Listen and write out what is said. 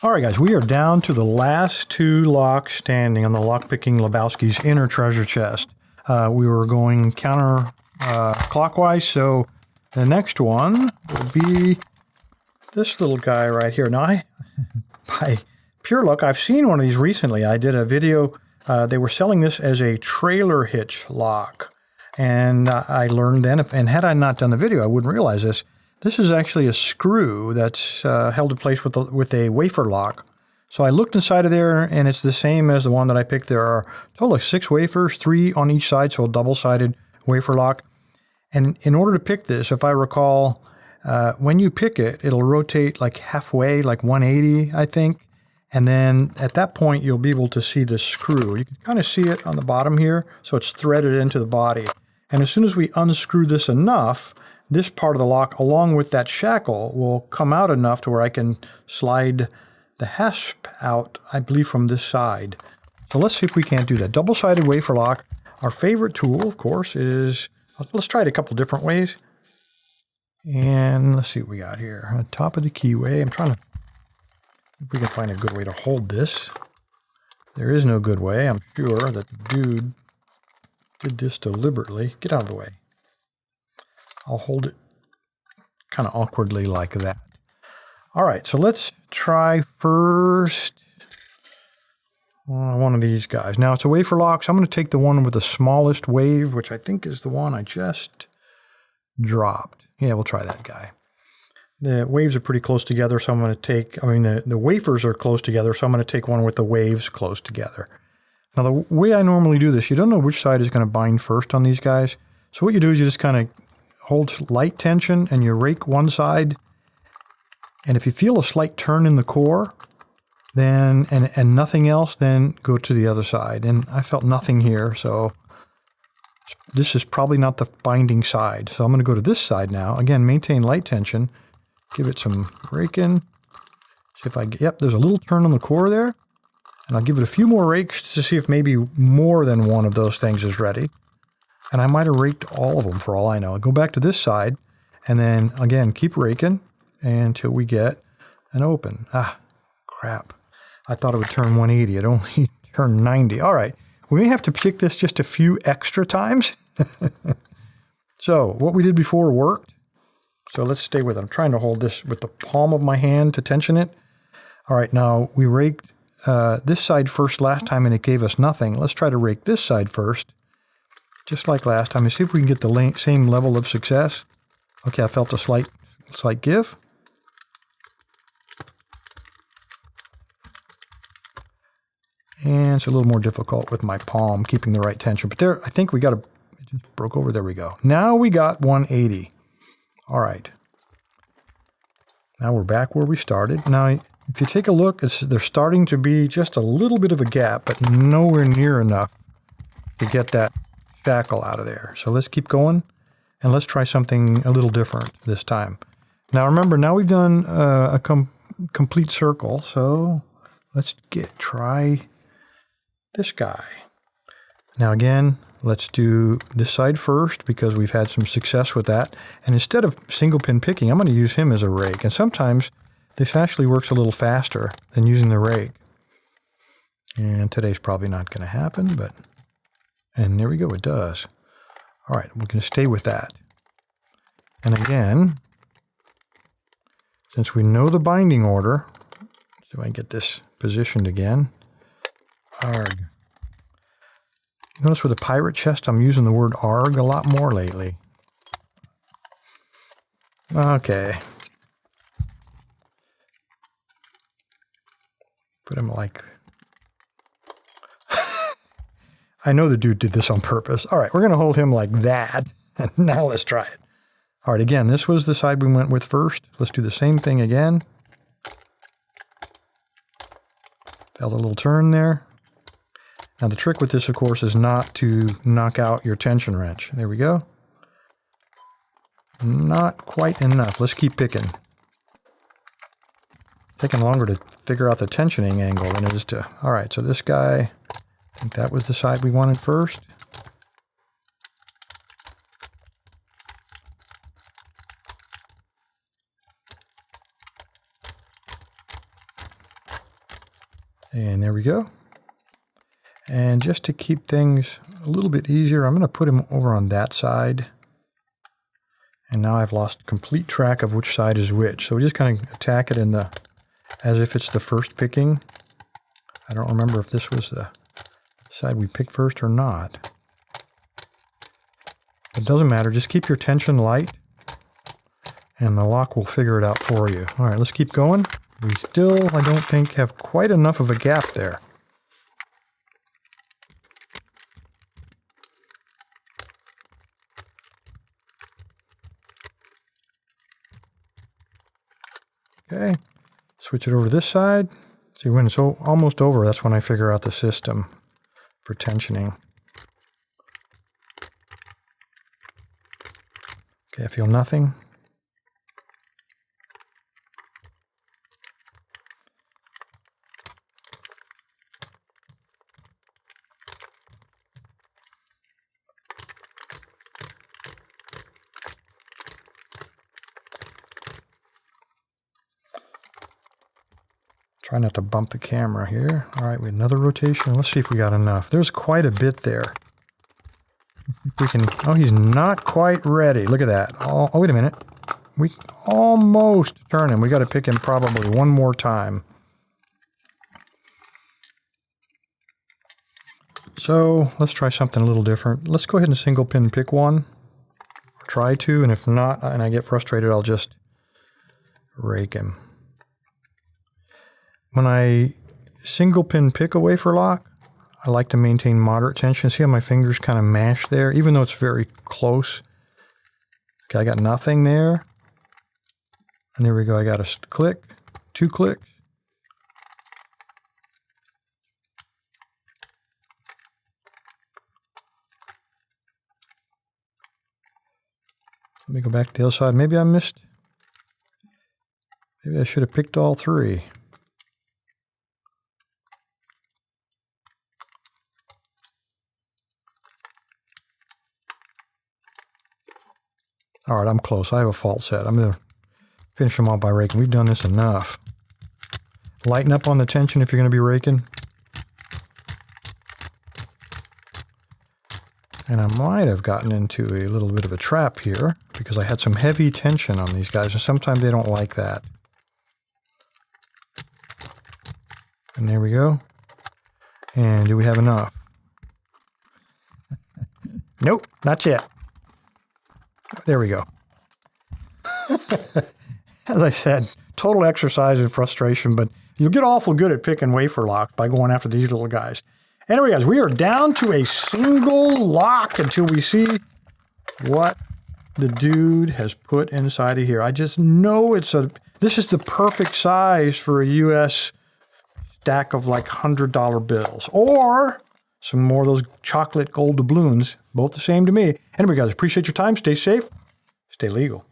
All right, guys, we are down to the last two locks standing on the Lock Picking Lebowski's inner treasure chest. We were going counter clockwise, so the next one will be this little guy right here. Now, by pure luck, I've seen one of these recently. I did a video. They were selling this as a trailer hitch lock, and I learned then, and had I not done the video, I wouldn't realize this. This is actually a screw that's held in place with a wafer lock. So I looked inside of there, and it's the same as the one that I picked. There are a total of 6 wafers, 3 on each side, so a double-sided wafer lock. And in order to pick this, if I recall, when you pick it, it'll rotate like halfway, like 180, I think. And then at that point, you'll be able to see the screw. You can kind of see it on the bottom here, so it's threaded into the body. And as soon as we unscrew this enough, this part of the lock, along with that shackle, will come out enough to where I can slide the hasp out, I believe, from this side. So let's see if we can't do that. Double-sided wafer lock. Our favorite tool, of course, is... Let's try it a couple different ways. And let's see what we got here. On the top of the keyway, I'm trying to... if we can find a good way to hold this. There is no good way. I'm sure that the dude did this deliberately. Get out of the way. I'll hold it kind of awkwardly like that. All right, so let's try first one of these guys. Now, it's a wafer lock, so I'm going to take the one with the smallest wave, which I think is the one I just dropped. Yeah, we'll try that guy. The waves are pretty close together, so I'm going to take, the wafers are close together, so I'm going to take one with the waves close together. Now, the way I normally do this, you don't know which side is going to bind first on these guys. So what you do is you just kind of hold light tension and you rake one side. And if you feel a slight turn in the core, then and nothing else, then go to the other side. And I felt nothing here, so this is probably not the binding side. So I'm going to go to this side now. Again, maintain light tension. Give it some raking. See if I get, yep, there's a little turn on the core there. And I'll give it a few more rakes to see if maybe more than one of those things is ready. And I might have raked all of them for all I know. I'll go back to this side, and then, again, keep raking until we get an open. Ah, crap. I thought it would turn 180. It only turned 90. All right. We may have to pick this just a few extra times. So what we did before worked. So let's stay with it. I'm trying to hold this with the palm of my hand to tension it. All right, now we raked this side first last time, and it gave us nothing. Let's try to rake this side first, just like last time, and see if we can get the same level of success. Okay, I felt a slight give. And it's a little more difficult with my palm, keeping the right tension. But there, I think we got it just broke over. There we go. Now we got 180. All right. Now we're back where we started. Now, if you take a look, there's starting to be just a little bit of a gap, but nowhere near enough to get that shackle out of there. So let's keep going, and let's try something a little different this time. Now remember, now we've done a complete circle, so let's try this guy. Now again, let's do this side first because we've had some success with that. And instead of single pin picking, I'm going to use him as a rake. And sometimes this actually works a little faster than using the rake. And today's probably not going to happen, but... and there we go, it does. All right, we're going to stay with that. And again, since we know the binding order, so I get this positioned again. Arg. Notice with the pirate chest, I'm using the word arg a lot more lately. Okay. Put him like... I know the dude did this on purpose. All right, we're going to hold him like that. And now let's try it. All right, again, this was the side we went with first. Let's do the same thing again. Felt a little turn there. Now the trick with this, of course, is not to knock out your tension wrench. There we go. Not quite enough. Let's keep picking. Taking longer to figure out the tensioning angle than it is to... All right, so this guy, I think that was the side we wanted first. And there we go. And just to keep things a little bit easier, I'm going to put him over on that side. And now I've lost complete track of which side is which. So we just kind of attack it as if it's the first picking. I don't remember if this was the side we picked first or not. It doesn't matter, just keep your tension light and the lock will figure it out for you. All right, let's keep going. We still, I don't think, have quite enough of a gap there. Okay, switch it over to this side. See, when it's almost over, that's when I figure out the system for tensioning. Okay, I feel nothing. Try not to bump the camera here. All right, we have another rotation. Let's see if we got enough. There's quite a bit there. We can, oh, he's not quite ready. Look at that. Oh, wait a minute. We almost turn him. We got to pick him probably one more time. So let's try something a little different. Let's go ahead and single pin pick one. Try to, and if not, and I get frustrated, I'll just rake him. When I single pin pick a wafer lock, I like to maintain moderate tension. See how my fingers kind of mash there, even though it's very close. Okay, I got nothing there. And there we go, I got a click, 2 clicks. Let me go back to the other side. Maybe I missed, maybe I should have picked all 3. All right, I'm close. I have a fault set. I'm going to finish them off by raking. We've done this enough. Lighten up on the tension if you're going to be raking. And I might have gotten into a little bit of a trap here because I had some heavy tension on these guys, and sometimes they don't like that. And there we go. And do we have enough? Nope, not yet. There we go. As I said, total exercise in frustration, but you'll get awful good at picking wafer locks by going after these little guys. Anyway, guys, we are down to a single lock until we see what the dude has put inside of here. I just know this is the perfect size for a U.S. stack of like $100 bills. Or some more of those chocolate gold doubloons, both the same to me. Anyway, guys, appreciate your time. Stay safe. Stay legal.